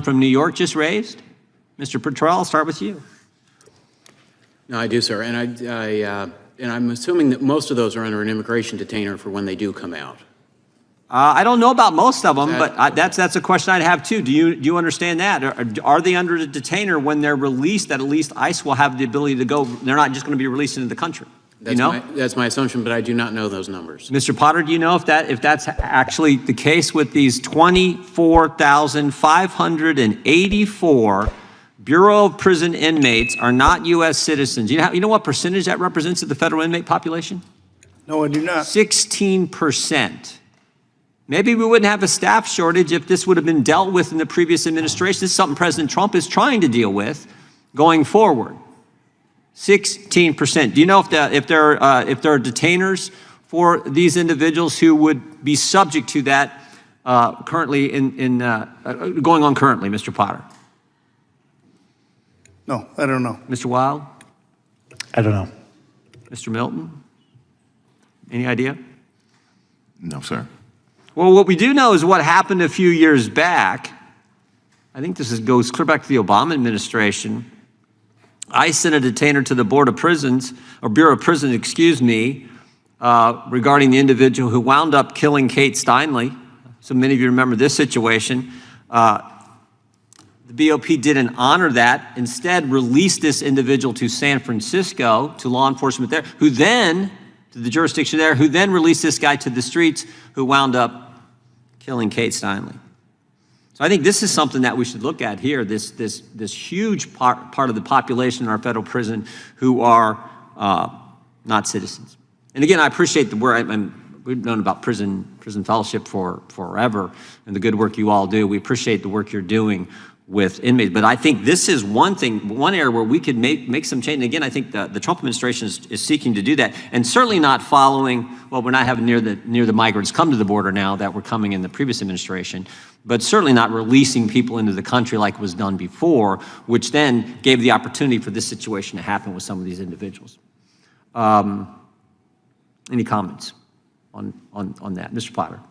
from New York just raised. Mr. Petrell, I'll start with you. No, I do, sir. And I'm assuming that most of those are under an immigration detainer for when they do come out. I don't know about most of them, but that's a question I'd have too. Do you understand that? Are they under the detainer when they're released? That at least ICE will have the ability to go. They're not just going to be released into the country. That's my assumption, but I do not know those numbers. Mr. Potter, do you know if that's actually the case with these 24,584 Bureau of Prison inmates are not U.S. citizens? You know what percentage that represents of the federal inmate population? No, I do not. 16%. Maybe we wouldn't have a staff shortage if this would have been dealt with in the previous administration. This is something President Trump is trying to deal with going forward. 16%. Do you know if there are detainers for these individuals who would be subject to that currently going on currently, Mr. Potter? No, I don't know. Mr. Wild? I don't know. Mr. Milton? Any idea? No, sir. Well, what we do know is what happened a few years back. I think this goes clear back to the Obama administration. I sent a detainer to the Board of Prisons, or Bureau of Prisons, excuse me, regarding the individual who wound up killing Kate Steinle. So many of you remember this situation. The BOP didn't honor that, instead released this individual to San Francisco, to law enforcement there, who then, to the jurisdiction there, who then released this guy to the streets, who wound up killing Kate Steinle. So I think this is something that we should look at here, this huge part of the population in our federal prison who are not citizens. And again, I appreciate the work. We've known about prison fellowship for forever and the good work you all do. We appreciate the work you're doing with inmates. But I think this is one area where we could make some change. And again, I think the Trump administration is seeking to do that, and certainly not following, well, we're not having near the migrants come to the border now that were coming in the previous administration, but certainly not releasing people into the country like was done before, which then gave the opportunity for this situation to happen with some of these individuals. Any comments on that? Mr. Potter.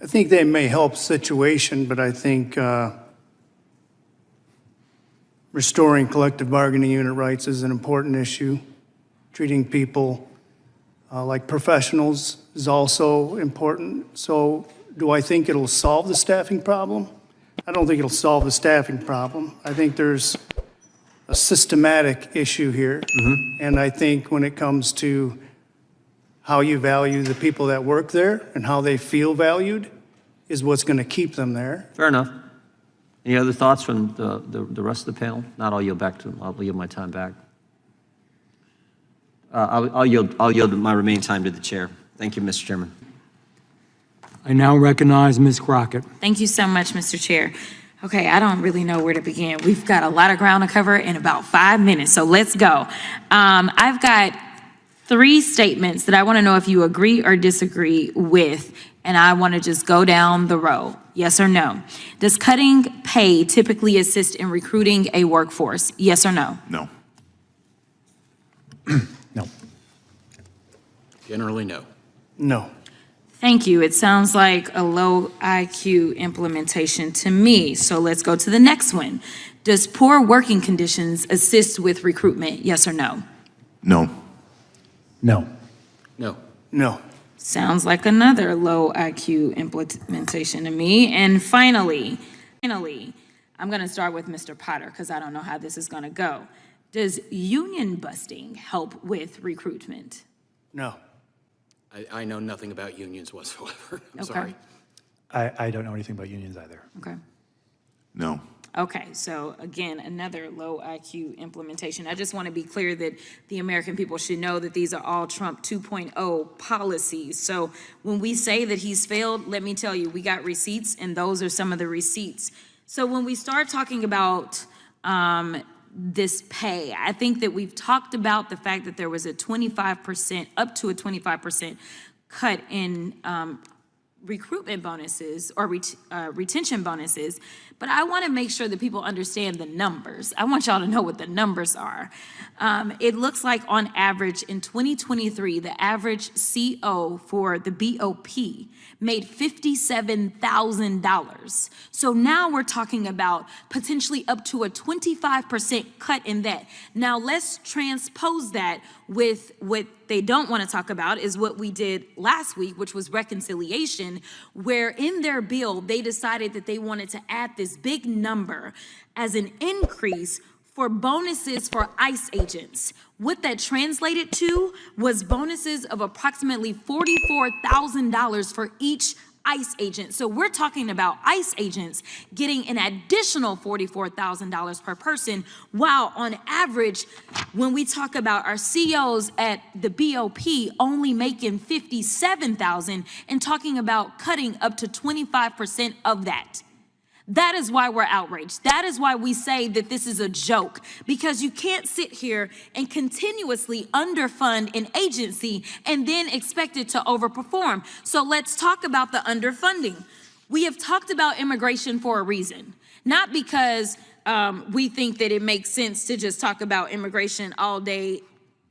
I think they may help the situation, but I think restoring collective bargaining unit rights is an important issue. Treating people like professionals is also important. So do I think it'll solve the staffing problem? I don't think it'll solve the staffing problem. I think there's a systematic issue here. And I think when it comes to how you value the people that work there and how they feel valued is what's going to keep them there. Fair enough. Any other thoughts from the rest of the panel? Not, I'll yield back to them. I'll yield my time back. I'll yield my remaining time to the chair. Thank you, Mr. Chairman. I now recognize Ms. Crockett. Thank you so much, Mr. Chair. Okay, I don't really know where to begin. We've got a lot of ground to cover in about 5 minutes, so let's go. I've got 3 statements that I want to know if you agree or disagree with, and I want to just go down the row. Yes or no? Does cutting pay typically assist in recruiting a workforce? Yes or no? No. No. Generally, no. No. Thank you. It sounds like a low IQ implementation to me. So let's go to the next one. Does poor working conditions assist with recruitment? Yes or no? No. No. No. No. Sounds like another low IQ implementation to me. And finally, I'm going to start with Mr. Potter because I don't know how this is going to go. Does union busting help with recruitment? No. I know nothing about unions whatsoever. I'm Okay. sorry. I don't know anything about unions either. Okay. No. Okay, so again, another low IQ implementation. I just want to be clear that the American people should know that these are all Trump 2.0 policies. So when we say that he's failed, let me tell you, we got receipts, and those are some of the receipts. So when we start talking about this pay, I think that we've talked about the fact that there was a 25%, up to a 25% cut in recruitment bonuses or retention bonuses, but I want to make sure that people understand the numbers. I want y'all to know what the numbers are. It looks like on average in 2023, the average CO for the BOP made $57,000. So now we're talking about potentially up to a 25% cut in that. Now let's transpose that with what they don't want to talk about is what we did last week, which was reconciliation, where in their bill, they decided that they wanted to add this big number as an increase for bonuses for ICE agents. What that translated to was bonuses of approximately $44,000 for each ICE agent. So we're talking about ICE agents getting an additional $44,000 per person, while on average, when we talk about our COs at the BOP only making $57,000 and talking about cutting up to 25% of that. That is why we're outraged. That is why we say that this is a joke, because you can't sit here and continuously underfund an agency and then expect it to overperform. So let's talk about the underfunding. We have talked about immigration for a reason, not because we think that it makes sense to just talk about immigration all day,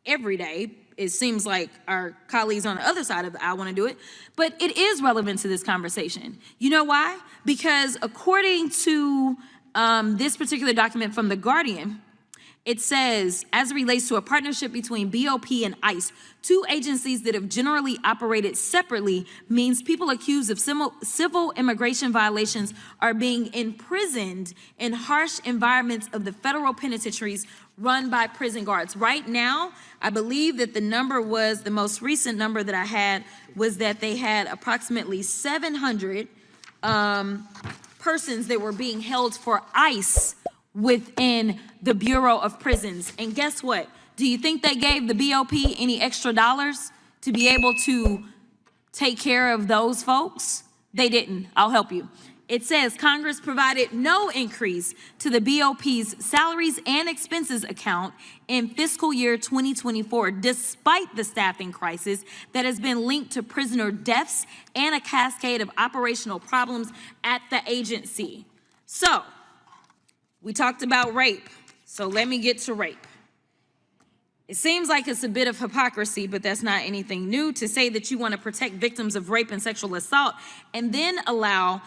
every day. It seems like our colleagues on the other side of the aisle want to do it, but it is relevant to this conversation. You know why? Because according to this particular document from The Guardian, it says, as it relates to a partnership between BOP and ICE, two agencies that have generally operated separately, means people accused of civil immigration violations are being imprisoned in harsh environments of the federal penitentiaries run by prison guards. Right now, I believe that the number was, the most recent number that I had was that they had approximately 700 persons that were being held for ICE within the Bureau of Prisons. And guess what? Do you think they gave the BOP any extra dollars to be able to take care of those folks? They didn't. I'll help you. It says Congress provided no increase to the BOP's salaries and expenses account in fiscal year 2024, despite the staffing crisis that has been linked to prisoner deaths and a cascade of operational problems at the agency. So, we talked about rape, so let me get to rape. It seems like it's a bit of hypocrisy, but that's not anything new, to say that you want to protect victims of rape and sexual assault and then allow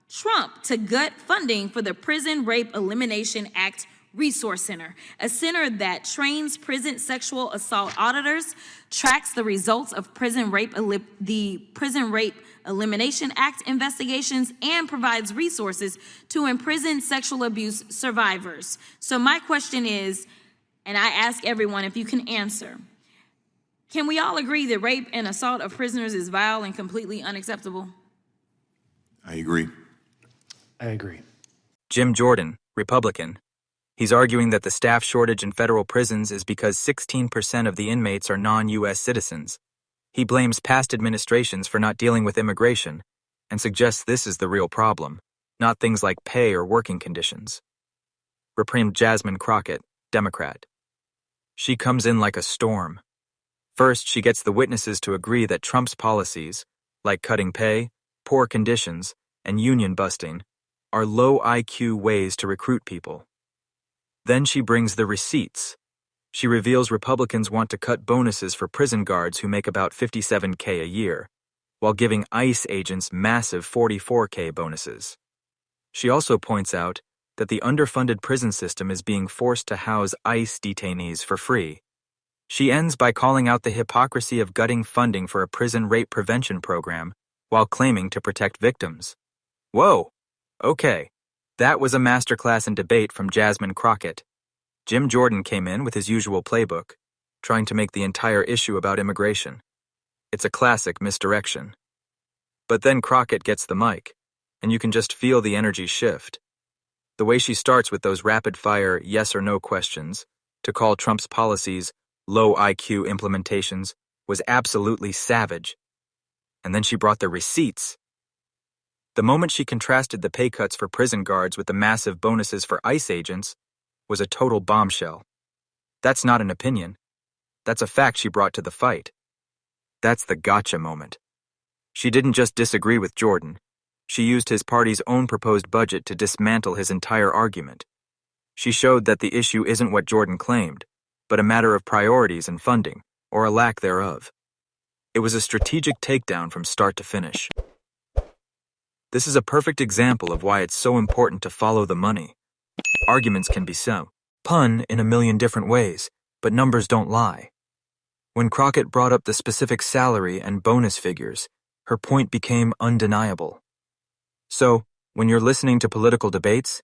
Trump to gut funding for the Prison Rape Elimination Act Resource Center, a center that trains prison sexual assault auditors, tracks the results of the Prison Rape Elimination Act investigations, and provides resources to imprisoned sexual abuse survivors. So my question is, and I ask everyone if you can answer, can we all agree that rape and assault of prisoners is vile and completely unacceptable? I agree. I agree. Jim Jordan, Republican. He's arguing that the staff shortage in federal prisons is because 16% of the inmates are non-U.S. citizens. He blames past administrations for not dealing with immigration and suggests this is the real problem, not things like pay or working conditions. Reprimed Jasmine Crockett, Democrat. She comes in like a storm. First, she gets the witnesses to agree that Trump's policies, like cutting pay, poor conditions, and union busting, are low IQ ways to recruit people. Then she brings the receipts. She reveals Republicans want to cut bonuses for prison guards who make about $57K a year, while giving ICE agents massive $44K bonuses. She also points out that the underfunded prison system is being forced to house ICE detainees for free. She ends by calling out the hypocrisy of gutting funding for a prison rape prevention program while claiming to protect victims. Whoa! Okay, that was a masterclass in debate from Jasmine Crockett. Jim Jordan came in with his usual playbook, trying to make the entire issue about immigration. It's a classic misdirection. But then Crockett gets the mic, and you can just feel the energy shift. The way she starts with those rapid-fire yes or no questions to call Trump's policies low IQ implementations was absolutely savage. And then she brought the receipts. The moment she contrasted the pay cuts for prison guards with the massive bonuses for ICE agents was a total bombshell. That's not an opinion. That's a fact she brought to the fight. That's the gotcha moment. She didn't just disagree with Jordan. She used his party's own proposed budget to dismantle his entire argument. She showed that the issue isn't what Jordan claimed, but a matter of priorities and funding, or a lack thereof. It was a strategic takedown from start to finish. This is a perfect example of why it's so important to follow the money. Arguments can be so pun in a million different ways, but numbers don't lie. When Crockett brought up the specific salary and bonus figures, her point became undeniable. So, when you're listening to political debates,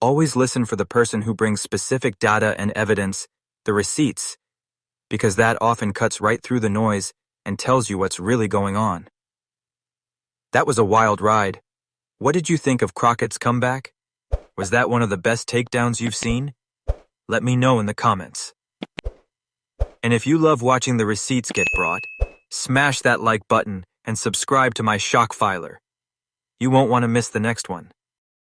always listen for the person who brings specific data and evidence, the receipts, because that often cuts right through the noise and tells you what's really going on. That was a wild ride. What did you think of Crockett's comeback? Was that one of the best takedowns you've seen? Let me know in the comments. And if you love watching the receipts get brought, smash that like button and subscribe to my shock filer. You won't want to miss the next one.